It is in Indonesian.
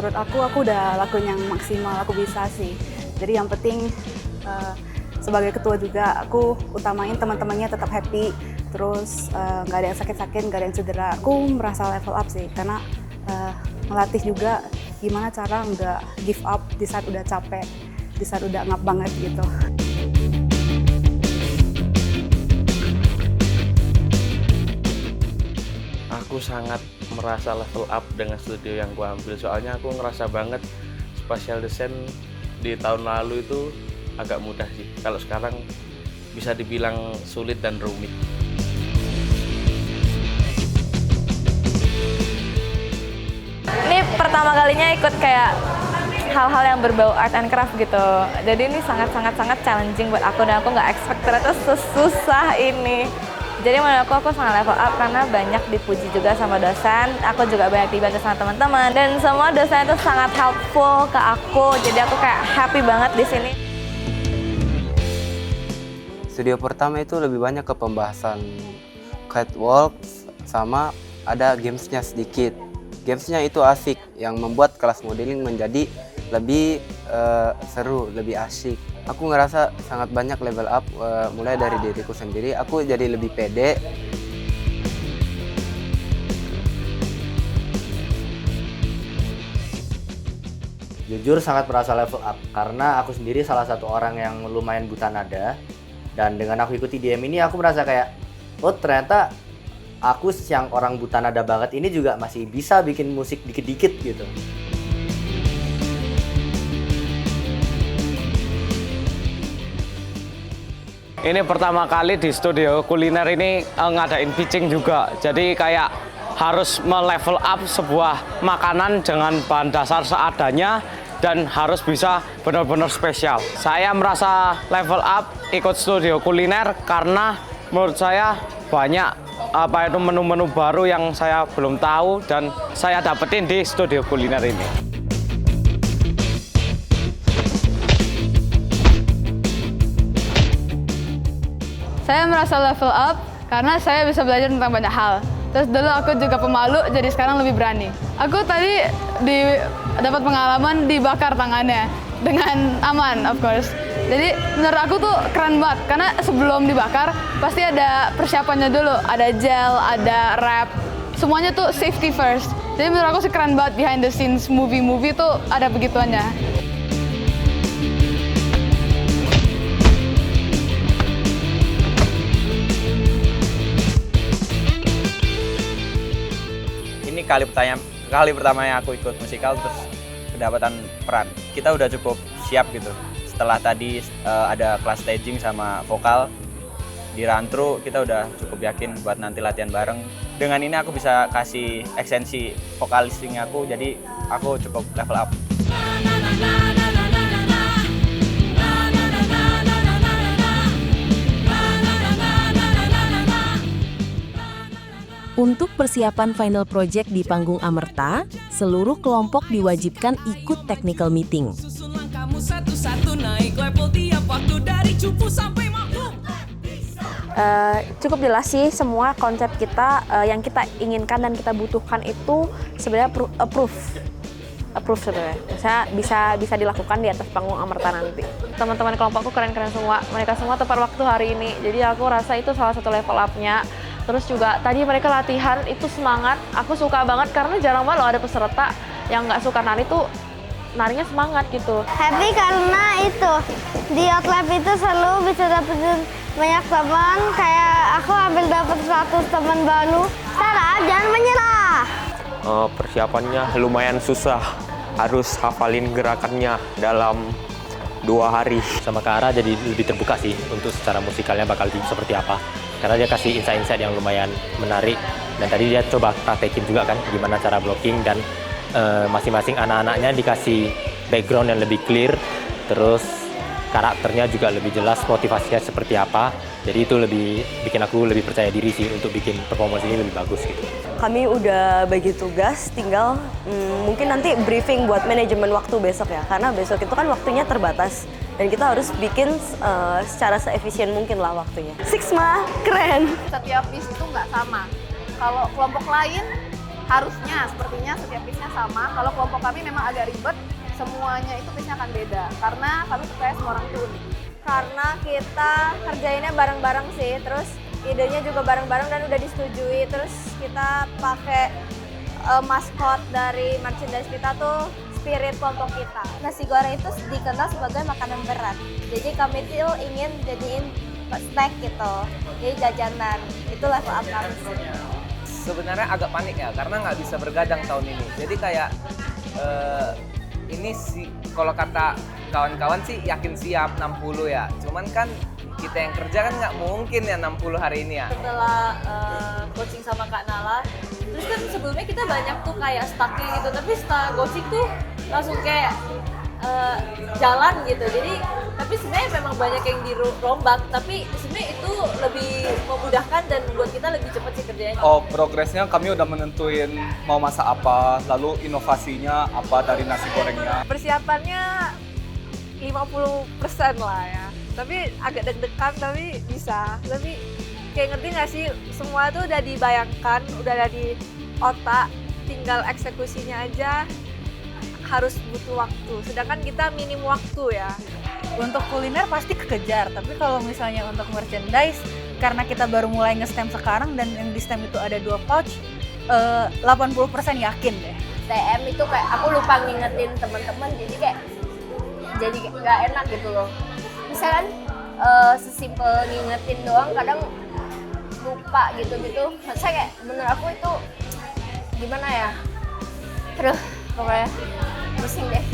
menurut aku udah lakuin yang maksimal aku bisa sih. Jadi yang penting sebagai ketua juga aku utamain teman-temannya tetap happy, terus nggak ada yang sakit-sakit, nggak ada yang cedera. Aku merasa level up sih karena melatih juga gimana cara nggak give up di saat udah capek, di saat udah ngap banget gitu. Aku sangat merasa level up dengan studio yang gua ambil, soalnya aku ngerasa banget spatial design di tahun lalu itu agak mudah sih. Kalau sekarang bisa dibilang sulit dan rumit. Ini pertama kalinya ikut kayak hal-hal yang berbau art and craft gitu. Jadi ini sangat challenging buat aku dan aku nggak expect ternyata sesusah ini. Jadi menurut aku sangat level up karena banyak dipuji juga sama dosen. Aku juga banyak dibantu sama teman-teman dan semua dosen itu sangat helpful ke aku. Jadi aku kayak happy banget di sini. Studio pertama itu lebih banyak ke pembahasan catwalk sama ada gamesnya sedikit. Gamesnya itu asik yang membuat kelas modeling menjadi lebih seru, lebih asik. Aku ngerasa sangat banyak level up mulai dari diriku sendiri. Aku jadi lebih pede. Jujur sangat merasa level up karena aku sendiri salah satu orang yang lumayan buta nada. Dan dengan aku ikuti DM ini aku merasa kayak, oh ternyata aku yang orang buta nada banget ini juga masih bisa bikin musik dikit-dikit gitu. Ini pertama kali di studio kuliner ini ngadain pitching juga. Jadi kayak harus melevel up sebuah makanan dengan bahan dasar seadanya dan harus bisa benar-benar spesial. Saya merasa level up ikut studio kuliner karena menurut saya banyak menu-menu baru yang saya belum tahu dan saya dapetin di studio kuliner ini. Saya merasa level up karena saya bisa belajar tentang banyak hal. Terus dulu aku juga pemalu, jadi sekarang lebih berani. Aku tadi dapat pengalaman dibakar tangannya dengan aman, of course. Jadi menurut aku tuh keren banget karena sebelum dibakar pasti ada persiapannya dulu, ada gel, ada wrap, semuanya tuh safety first. Jadi menurut aku sih keren banget behind the scenes movie tuh ada begituannya. Ini kali pertamanya aku ikut musikal terus kedapatan peran. Kita udah cukup siap gitu. Setelah tadi ada kelas staging sama vokal di run-through, kita udah cukup yakin buat nanti latihan bareng. Dengan ini aku bisa kasih ekstensi vokal listing aku, jadi aku cukup level up. Untuk persiapan final project di panggung Amerta, seluruh kelompok diwajibkan ikut technical meeting. Cukup jelas sih semua konsep kita yang kita inginkan dan kita butuhkan itu sebenarnya approve sebenarnya. Saya bisa dilakukan di atas panggung Amerta nanti. Teman-teman kelompokku keren-keren semua. Mereka semua tepat waktu hari ini. Jadi aku rasa itu salah satu level up-nya. Terus juga tadi mereka latihan itu semangat. Aku suka banget karena jarang banget loh ada peserta yang nggak suka nari tuh narinya semangat gitu. Happy karena itu di Outlab itu selalu bisa dapetin banyak teman. Kayak aku ambil dapet 100 teman baru. Sarah, jangan menyerah. Persiapannya lumayan susah. Harus hafalin gerakannya dalam 2 hari. Sama Kara jadi lebih terbuka sih untuk secara musikalnya bakal seperti apa. Karena dia kasih insight-insight yang lumayan menarik. Dan tadi dia coba praktekin juga kan gimana cara blocking dan masing-masing anak-anaknya dikasih background yang lebih clear. Terus karakternya juga lebih jelas, motivasinya seperti apa. Jadi itu lebih bikin aku lebih percaya diri sih untuk bikin performance ini lebih bagus gitu. Kami udah bagi tugas, tinggal mungkin nanti briefing buat manajemen waktu besok ya. Karena besok itu kan waktunya terbatas. Dan kita harus bikin secara seefisien mungkin lah waktunya. Sixma, keren! Setiap bis itu nggak sama. Kalau kelompok lain harusnya sepertinya setiap piece-nya sama. Kalau kelompok kami memang agak ribet, semuanya itu piece-nya akan beda karena kami percaya semua orang itu unik. Karena kita kerjainnya bareng-bareng sih, terus idenya juga bareng-bareng dan udah disetujui. Terus kita pakai maskot dari merchandise kita tuh spirit kelompok kita. Nasi goreng itu dikenal sebagai makanan berat. Jadi kami tuh ingin jadiin snack gitu. Jadi jajanan. Itu level up kami sih. Sebenarnya agak panik ya karena nggak bisa bergadang tahun ini. Jadi kayak ini sih kalau kata kawan-kawan sih yakin siap 60 ya. Cuman kan kita yang kerja kan nggak mungkin ya 60 hari ini ya. Setelah coaching sama Kak Nala, terus kan sebelumnya kita banyak tuh kayak stucknya gitu, tapi setelah coaching tuh langsung kayak jalan gitu. Jadi tapi sebenarnya memang banyak yang dirombak, tapi sebenarnya itu lebih memudahkan dan buat kita lebih cepat sih kerjanya. Oh, progresnya kami udah menentuin mau masak apa, lalu inovasinya apa dari nasi gorengnya. Persiapannya 50% lah ya. Tapi agak deg-degan tapi bisa. Tapi kayak ngerti nggak sih, semua tuh udah dibayangkan, udah ada di otak, tinggal eksekusinya aja harus butuh waktu. Sedangkan kita minim waktu ya. Untuk kuliner pasti kekejar, tapi kalau misalnya untuk merchandise, karena kita baru mulai nge-stem sekarang dan yang di stem itu ada 2 pouch, 80% yakin deh. TM itu kayak aku lupa ngingetin teman-teman, jadi nggak enak gitu loh. Misalkan sesimpel ngingetin doang kadang lupa gitu-gitu. Saya kayak menurut aku itu gimana ya? Aduh, pokoknya pusing deh.